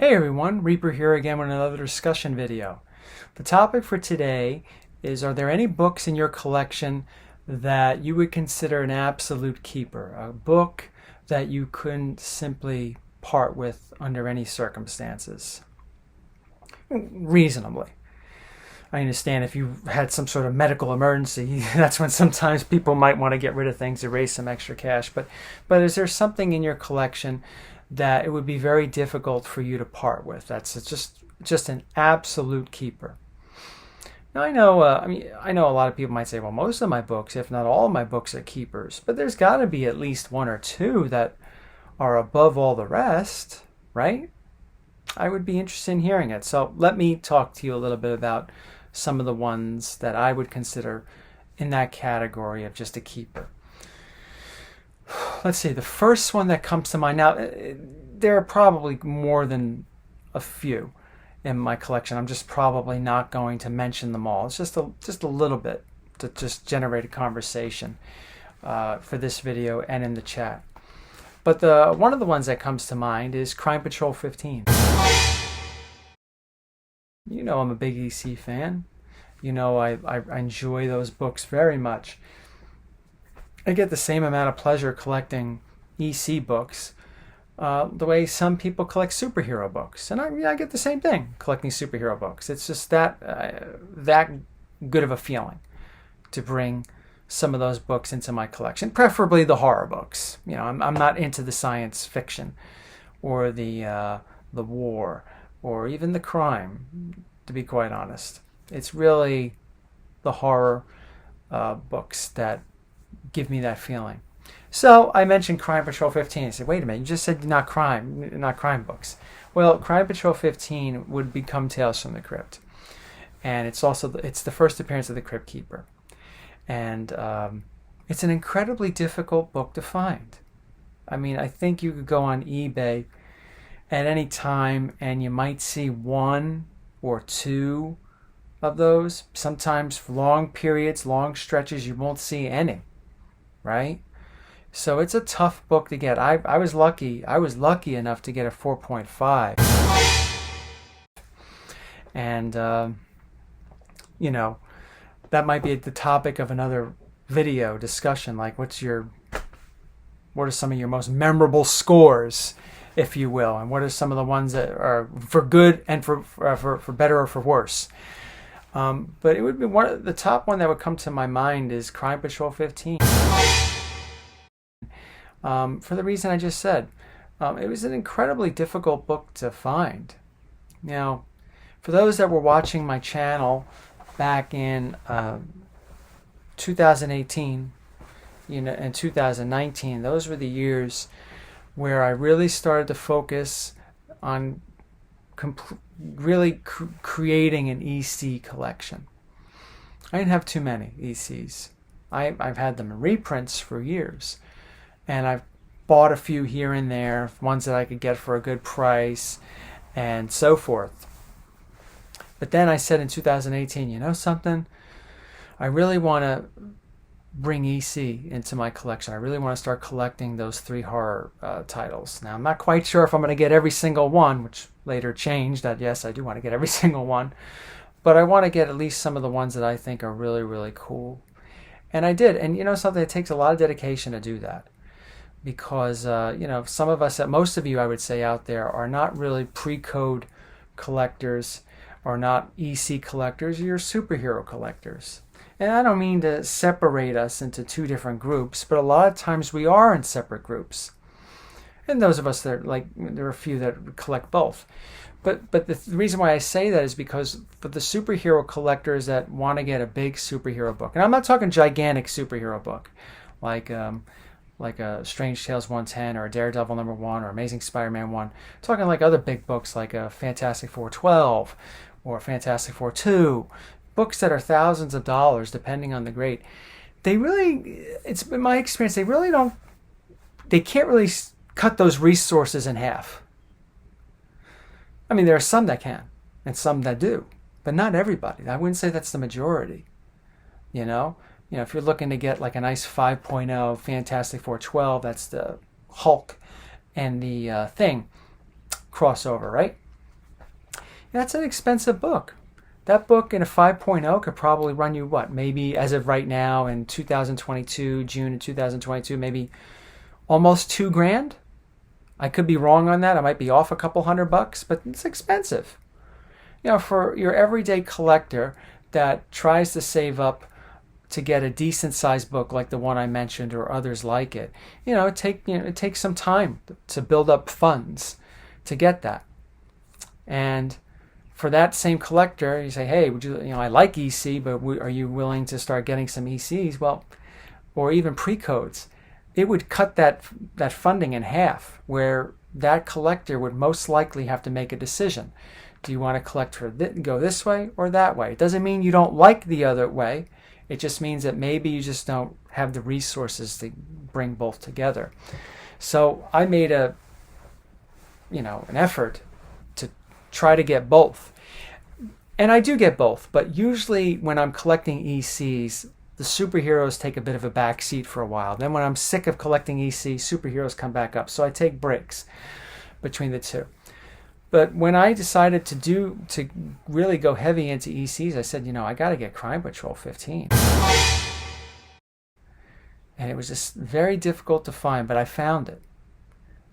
Hey everyone, Reaper here again with another discussion video. The topic for today is, are there any books in your collection that you would consider an absolute keeper? A book that you couldn't simply part with under any circumstances? Reasonably. I understand if you had some sort of medical emergency, that's when sometimes people might want to get rid of things to raise some extra cash. But is there something in your collection that it would be very difficult for you to part with? That's just an absolute keeper. Now I know, I know a lot of people might say, well, most of my books, if not all of my books, are keepers. But there's got to be at least one or two that are above all the rest, right? I would be interested in hearing it. So let me talk to you a little bit about some of the ones that I would consider in that category of just a keeper. Let's see, the first one that comes to mind. Now, there are probably more than a few in my collection. I'm just probably not going to mention them all. It's just a little bit to just generate a conversation for this video and in the chat. But one of the ones that comes to mind is Crime Patrol 15. You know I'm a big EC fan. You know I enjoy those books very much. I get the same amount of pleasure collecting EC books the way some people collect superhero books. And I get the same thing collecting superhero books. It's just that good of a feeling to bring some of those books into my collection, preferably the horror books. You know, I'm not into the science fiction or the war or even the crime, to be quite honest. It's really the horror books that give me that feeling. So I mentioned Crime Patrol 15. I said, wait a minute, you just said not crime books. Well, Crime Patrol 15 would become Tales from the Crypt, and it's the first appearance of the Crypt Keeper, and it's an incredibly difficult book to find. I mean, I think you could go on eBay at any time and you might see one or two of those. Sometimes for long periods, long stretches, you won't see any, right? So it's a tough book to get. I was lucky enough to get a 4.5. And you know, that might be the topic of another video discussion, like what are some of your most memorable scores, if you will, and what are some of the ones that are for good and for better or for worse. But it would be the top one that would come to my mind is Crime Patrol 15. For the reason I just said. It was an incredibly difficult book to find. Now, for those that were watching my channel back in 2018, and 2019, those were the years where I really started to focus on creating an EC collection. I didn't have too many ECs. I've had them in reprints for years, and I've bought a few here and there, ones that I could get for a good price and so forth. But then I said in 2018, you know something? I really want to bring EC into my collection. I really want to start collecting those 3 horror titles. Now, I'm not quite sure if I'm going to get every single one, which later changed that, yes, I do want to get every single one. But I want to get at least some of the ones that I think are really, really cool. And I did. And you know something? It takes a lot of dedication to do that. Because, some of us, most of you, I would say, out there are not really pre-code collectors or not EC collectors. You're superhero collectors. And I don't mean to separate us into 2 different groups, but a lot of times we are in separate groups. And those of us that there are a few that collect both. But the reason why I say that is because for the superhero collectors that want to get a big superhero book, and I'm not talking gigantic superhero book, like a Strange Tales 110 or a Daredevil #1 or Amazing Spider-Man 1. I'm talking like other big books like a Fantastic Four 12 or Fantastic Four 2. Books that are thousands of dollars, depending on the grade. They really, it's been my experience, they can't really cut those resources in half. I mean, there are some that can, and some that do, but not everybody. I wouldn't say that's the majority. If you're looking to get like a nice 5.0 Fantastic Four 12, that's the Hulk and the Thing crossover, right? That's an expensive book. That book in a 5.0 could probably run you what? Maybe as of right now in 2022, June of 2022, maybe almost $2,000. I could be wrong on that. I might be off a couple $100, but it's expensive. For your everyday collector that tries to save up to get a decent sized book like the one I mentioned or others like it, it takes some time to build up funds to get that. And for that same collector, you say, hey, I like EC, but are you willing to start getting some ECs? Well, or even pre-codes. It would cut that funding in half, where that collector would most likely have to make a decision. Do you want to collect go this way or that way? It doesn't mean you don't like the other way. It just means that maybe you just don't have the resources to bring both together. So I made an effort to try to get both. And I do get both, but usually when I'm collecting ECs, the superheroes take a bit of a back seat for a while. Then when I'm sick of collecting EC, superheroes come back up. So I take breaks between the two. But when I decided to really go heavy into ECs, I said, I got to get Crime Patrol 15. And it was just very difficult to find, but I found it.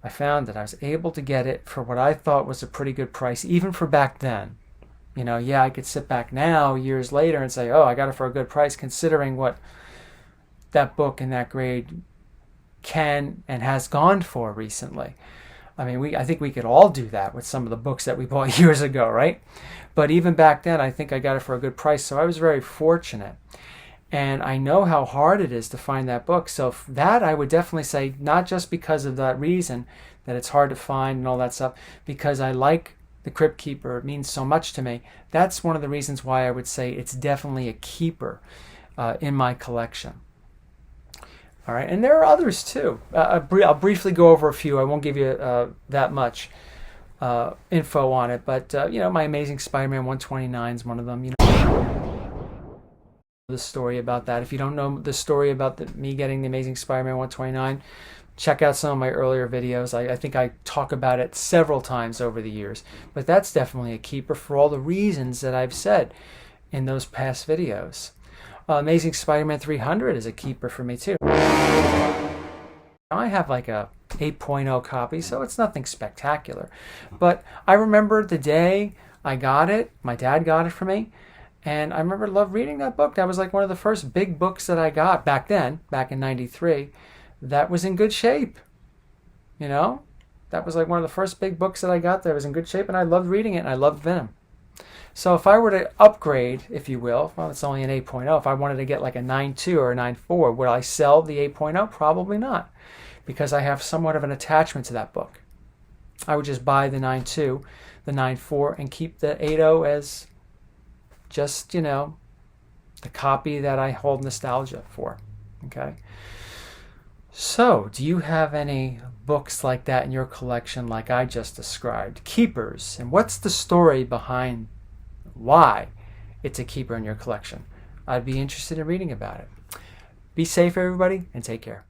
I was able to get it for what I thought was a pretty good price, even for back then. I could sit back now, years later, and say, oh, I got it for a good price, considering what that book in that grade can and has gone for recently. I mean, I think we could all do that with some of the books that we bought years ago, right? But even back then, I think I got it for a good price, so I was very fortunate. And I know how hard it is to find that book. So that I would definitely say, not just because of that reason, that it's hard to find and all that stuff, because I like the Crypt Keeper. It means so much to me. That's one of the reasons why I would say it's definitely a keeper in my collection. All right, and there are others too. I'll briefly go over a few. I won't give you that much info on it, but my Amazing Spider-Man 129 is one of them. The story about that. If you don't know the story about me getting the Amazing Spider-Man 129, check out some of my earlier videos. I think I talk about it several times over the years, but that's definitely a keeper for all the reasons that I've said in those past videos. Amazing Spider-Man 300 is a keeper for me too. I have like a 8.0 copy, so it's nothing spectacular. But I remember the day I got it, my dad got it for me, and I remember loved reading that book. That was like one of the first big books that I got back then, back in '93, that was in good shape. That was like one of the first big books that I got that was in good shape, and I loved reading it, and I loved Venom. So if I were to upgrade, if you will, well, it's only an 8.0. If I wanted to get like a 9.2 or a 9.4, would I sell the 8.0? Probably not, because I have somewhat of an attachment to that book. I would just buy the 9.2, the 9.4, and keep the 8.0 as just, the copy that I hold nostalgia for. Okay? So, do you have any books like that in your collection like I just described? Keepers. And what's the story behind why it's a keeper in your collection? I'd be interested in reading about it. Be safe, everybody, and take care.